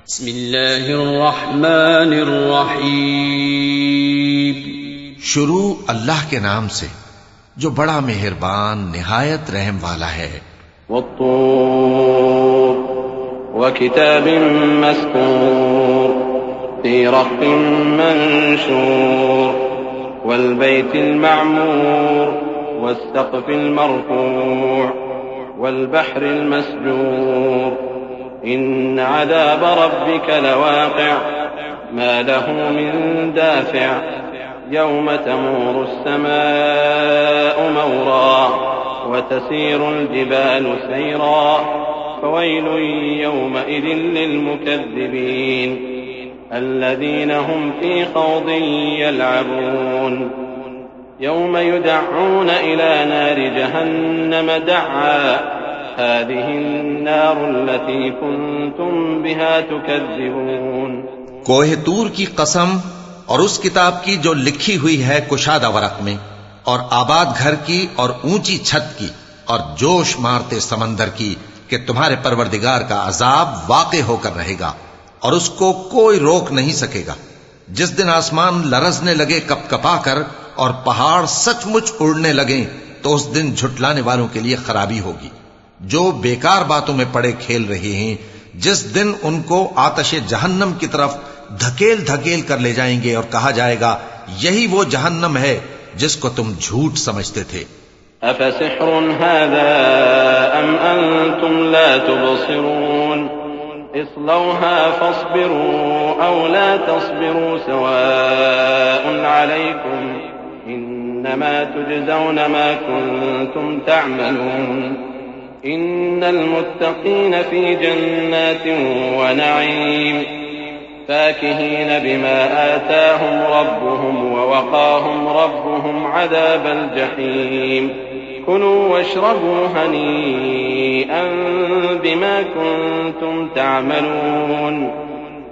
बिस्मिल्लाहिर्रहमानिर्रहीम। शुरू अल्लाह के नाम से जो बड़ा मेहरबान निहायत रहम वाला है। वत्तूर वकिताबिन मस्कूर फी रक़्क़िन मंशूर वल्बैतिल मअमूर वस्सक़्फ़िल मरफ़ूअ वल्बहरिल मस्जूर इन्न अज़ाब रब्बिक लवाक़िअ मा लहू मिन दाफ़िअ यौम तमूरु अस्समाअु मौरा वतसीरुल जिबालु सैरा फवैलुन यौमइज़िन लिल्मुकज़्ज़िबीन अल्लज़ीना हुम फ़ी ख़ौज़िन यलअबून यौम युदअऊन इला नारि जहन्नम दअआ हाज़िहिन्नारुल्लती कुन्तुम बिहा तुकज़्ज़िबून। कोहे तूर की कसम और उस किताब की जो लिखी हुई है कुशादा वरक में, और आबाद घर की और ऊंची छत की, और जोश मारते समंदर की कि तुम्हारे परवरदिगार का अजाब वाक़े होकर रहेगा और उसको कोई रोक नहीं सकेगा। जिस दिन आसमान लरजने लगे कपकपा कर और पहाड़ सचमुच उड़ने लगे, तो उस दिन झुटलाने वालों के लिए खराबी होगी जो बेकार बातों में पड़े खेल रहे हैं। जिस दिन उनको आतशे जहन्नम की तरफ धकेल धकेल कर ले जाएंगे और कहा जाएगा, यही वो जहन्नम है जिसको तुम झूठ समझते थे। अफसिह्रुन हाज़ा अम अंतुम ला तुबसिरून इस्लौहा फस्बिरू औ ला तस्बिरू सवाउन अलैकुम इन्नमा तुजज़ौन मा कुन्तुम तअमलून इन्नल मुत्तक़ीन फ़ी जन्नातिन व नईम फ़ाकिहीन बिमा आताहुम रब्बुहुम व वक़ाहुम रब्बुहुम अज़ाबल जहीम कुलू वश्रबू हनीअन बिमा कुन्तुम तअमलून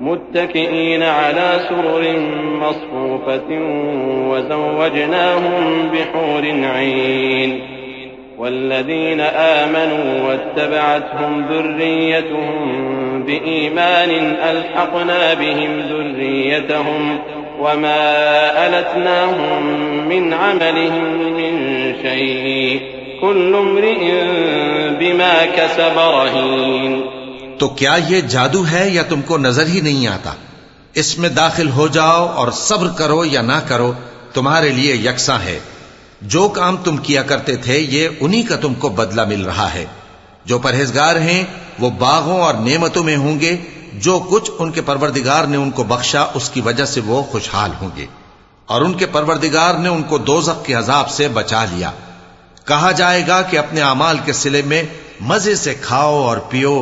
मुत्तकिईन अला सुरुरिन मस्फूफ़तिन व ज़व्वजनाहुम बिहूरिन ऐन वल्लज़ीन आमनू वत्तबअतहुम ज़ुर्रिय्यतुहुम बिईमान अल्हक़ना बिहिम ज़ुर्रिय्यतहुम वमा अलतनाहुम मिन अमलिहिम मिन शैअ कुल्लु इम्रिइन बिमा कसब रहीन। तो क्या ये जादू है या तुमको नजर ही नहीं आता? इसमें दाखिल हो जाओ और सब्र करो या ना करो, तुम्हारे लिए यकसा है। जो काम तुम किया करते थे ये उन्हीं का तुमको बदला मिल रहा है। जो परहेजगार हैं वो बागों और नेमतों में होंगे। जो कुछ उनके परवरदिगार ने उनको बख्शा उसकी वजह से वो खुशहाल होंगे, और उनके परवरदिगार ने उनको दोज़ख के अजाब से बचा लिया। कहा जाएगा कि अपने अमाल के सिले में मजे से खाओ और पियो।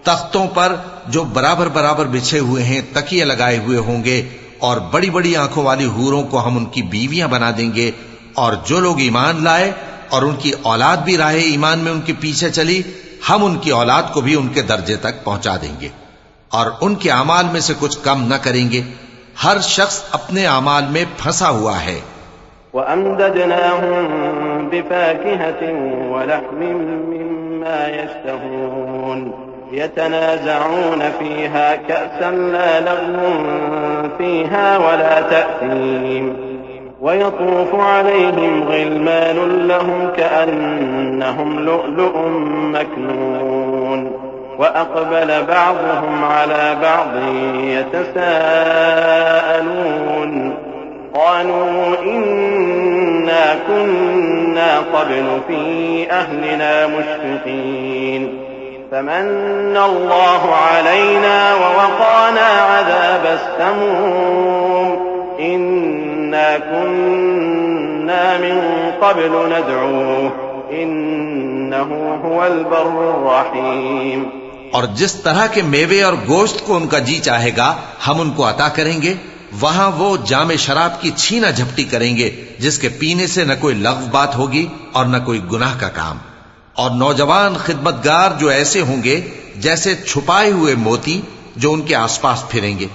तख्तों पर जो बराबर बराबर बिछे हुए हैं तकिए लगाए हुए होंगे, और बड़ी बड़ी आंखों वाली हूरों को हम उनकी बीवियां बना देंगे। और जो लोग ईमान लाए और उनकी औलाद भी राहे ईमान में उनके पीछे चली, हम उनकी औलाद को भी उनके दर्जे तक पहुंचा देंगे और उनके अमाल में से कुछ कम न करेंगे। हर शख्स अपने अमाल में फंसा हुआ है। वअमददनाहुम बिफाकिहतिन वलहमिन मिम्मा यश्तहून यतनाज़ऊन फीहा कअसन ला लग़्वुन फीहा वला तअसीम वयतूफ़ु अलैहिम ग़िल्मानुन लहुम कअन्नहुम लुअलुअुम मकनून वअक़बल बअज़ुहुम अला बअज़िन यतसाअलून क़ालू इन्ना कुन्ना क़ब्लु फ़ी अहलिना मुश्फ़िक़ीन फ़मन्न अल्लाहु अलैना ववक़ाना अज़ाबस समूम इन्ना कुन्ना मिन क़ब्लु नदऊह इन्नहु हुवल बर्रुर रहीम। और जिस तरह के मेवे और गोश्त को उनका जी चाहेगा हम उनको अता करेंगे। वहां वो जामे शराब की छीना झपटी करेंगे जिसके पीने से न कोई लग़्व बात होगी और न कोई गुनाह का काम। और नौजवान खिदमतगार जो ऐसे होंगे जैसे छुपाए हुए मोती जो उनके आसपास फिरेंगे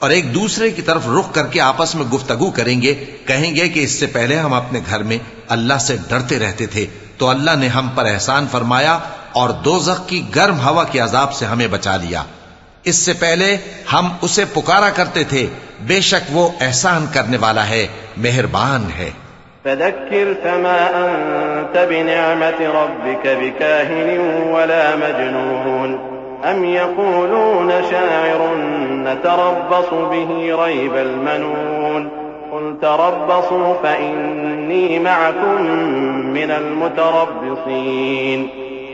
और एक दूसरे की तरफ रुख करके आपस में गुफ्तगू करेंगे। कहेंगे कि इससे पहले हम अपने घर में अल्लाह से डरते रहते थे, तो अल्लाह ने हम पर एहसान फरमाया और दोज़ख की गर्म हवा के अजाब से हमें बचा लिया। इससे पहले हम उसे पुकारा करते थे, बेशक वो एहसान करने वाला है, मेहरबान है। फदक्किर फमा अंत बिनिअमति रब्बिक बिकाहिन वला मजनून अम यक़ूलून शाइरुन नतरब्बसु बिही रैबल मनून कुल तरब्बसू फइन्नी मअकुम मिनल मुतरब्बिसीन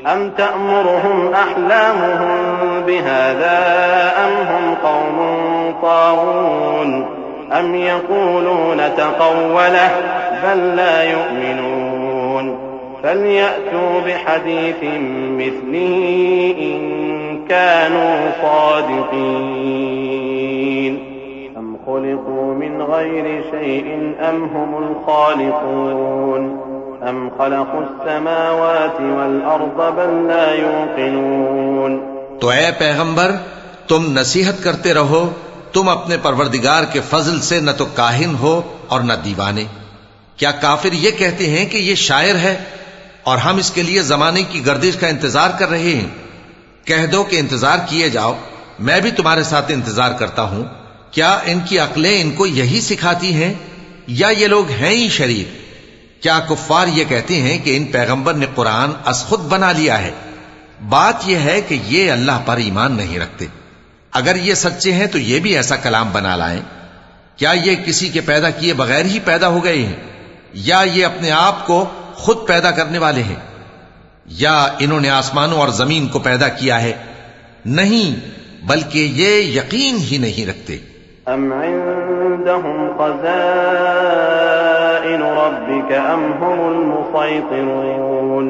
अम तअमुरुहुम अहलामुहुम बिहाज़ा अम हुम क़ौमुन ताग़ून अम यक़ूलून तक़व्वलह बल ला युमिनून फलयअतू बिहदीसिन मिस्लिही इन कानू सादिक़ीन अम खुलिक़ू मिन गैरि शैइन अम हुमुल खालिक़ून अम खलक़ुस समावाति वल अर्द बल ला यूक़िनून। तो ऐ पैगंबर, तुम नसीहत करते रहो, तुम अपने परवरदिगार के फजल से न तो काहिन हो और न दीवाने। क्या काफिर ये कहते हैं कि ये शायर है और हम इसके लिए जमाने की गर्दिश का इंतजार कर रहे हैं? कह दो कि इंतजार किए जाओ, मैं भी तुम्हारे साथ इंतजार करता हूं। क्या इनकी अक्लें इनको यही सिखाती हैं या ये लोग हैं ही शरीफ? क्या कुफ्फार ये कहते हैं कि इन पैगंबर ने कुरान असखुद बना लिया है? बात यह है कि ये अल्लाह पर ईमान नहीं रखते। अगर ये सच्चे हैं तो ये भी ऐसा कलाम बना लाएं। क्या ये किसी के पैदा किए बगैर ही पैदा हो गए हैं, या ये अपने आप को खुद पैदा करने वाले हैं, या इन्होंने आसमानों और जमीन को पैदा किया है? नहीं, बल्कि ये यकीन ही नहीं रखते। अम इंदहुम ख़ज़ाइनु रब्बिक अम हुमुल मुसैतिरून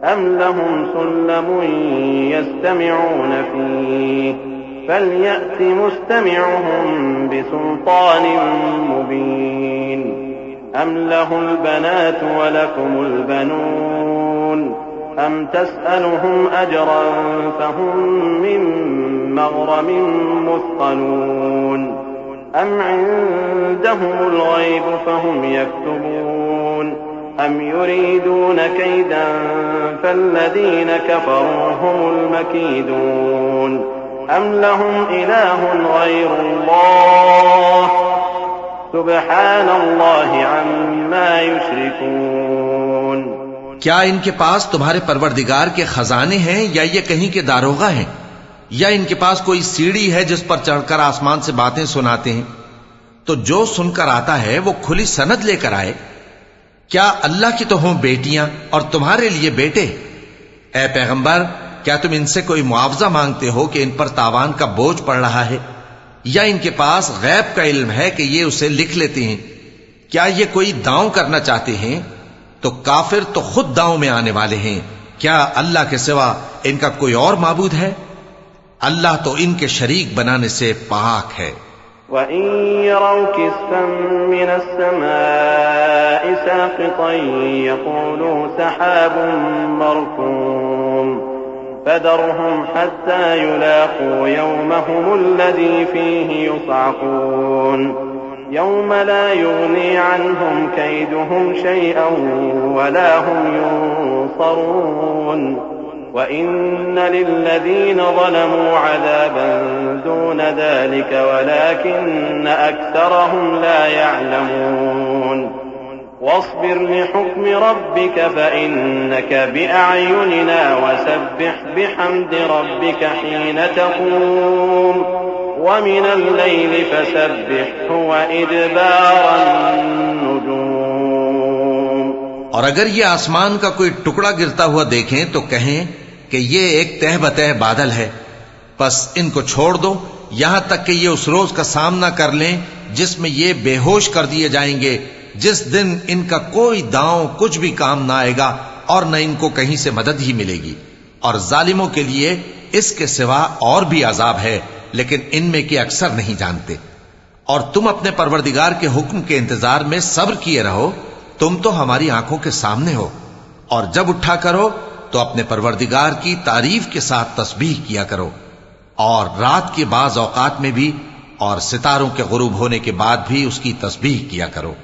अम लहुम सुल्लमुन यस्तमिऊन फीह फलयअति मुस्तमिउहुम बिसुल्तानिन मुबीन अम लहुल बनातु व लकुमुल बनून अम तस्अलुहुम अजरन फहुम मिन मग़रमिन मुस्क़लून अम इंदहुमुल ग़ैब फहुम यक्तुबून अम युरीदून कैदन फल्लज़ीन कफ़रू हुमुल मकीदून अम लहुम इलाहुन ग़ैरुल्लाह सुब्हानल्लाहि अम्मा युश्रिकून। क्या इनके पास तुम्हारे परवरदिगार के खजाने हैं, या ये कहीं के दारोगा हैं, या इनके पास कोई सीढ़ी है जिस पर चढ़कर आसमान से बातें सुनाते हैं? तो जो सुनकर आता है वो खुली सनद लेकर आए। क्या अल्लाह की तो हों बेटियां और तुम्हारे लिए बेटे? ऐ पैगंबर, क्या तुम इनसे कोई मुआवजा मांगते हो कि इन पर तावान का बोझ पड़ रहा है, या इनके पास गैब का इल्म है कि ये उसे लिख लेते हैं? क्या ये कोई दांव करना चाहते हैं? तो काफिर तो खुद दांव में आने वाले हैं। क्या अल्लाह के सिवा इनका कोई और माबूद है? अल्लाह तो इनके शरीक बनाने से पाक है। वइन यरौ किस्फन मिनस समाइ साक़ितन यक़ूलू सहाबुन मरकूम फदरहुम हत्ता युलाक़ू यौमहुमुल्लज़ी फ़ीहि युस्अक़ून यौम ला युग़नी अन्हुम कैदुहुम शैअन वला हुम युन्सरून व इन्न लिल्लज़ीन ज़लमू अज़ाबन दून ज़ालिक वलाकिन्न अक्सरहुम ला यअलमून वस्बिर लिहुक्मि रब्बिक फ़इन्नक बिअअयुनिना वसब्बिह बिहम्दि रब्बिक हीन तक़ूम वमिनल लैलि फ़सब्बिहु व इदबारन नुजूम। और अगर ये आसमान का कोई टुकड़ा गिरता हुआ देखें तो कहें कि ये एक तह बतह बादल है, बस इनको छोड़ दो यहां तक कि ये उस रोज का सामना कर लें जिसमें ये बेहोश कर दिए जाएंगे, जिस दिन इनका कोई दांव कुछ भी काम ना आएगा और न इनको कहीं से मदद ही मिलेगी। और जालिमों के लिए इसके सिवा और भी अजाब है, लेकिन इनमें के अक्सर नहीं जानते। और तुम अपने परवरदिगार के हुक्म के इंतजार में सब्र किए रहो, तुम तो हमारी आंखों के सामने हो। और जब उठा करो तो अपने परवरदिगार की तारीफ के साथ तस्बीह किया करो, और रात के बाज औकात में भी और सितारों के गुरूब होने के बाद भी उसकी तस्बीह किया करो।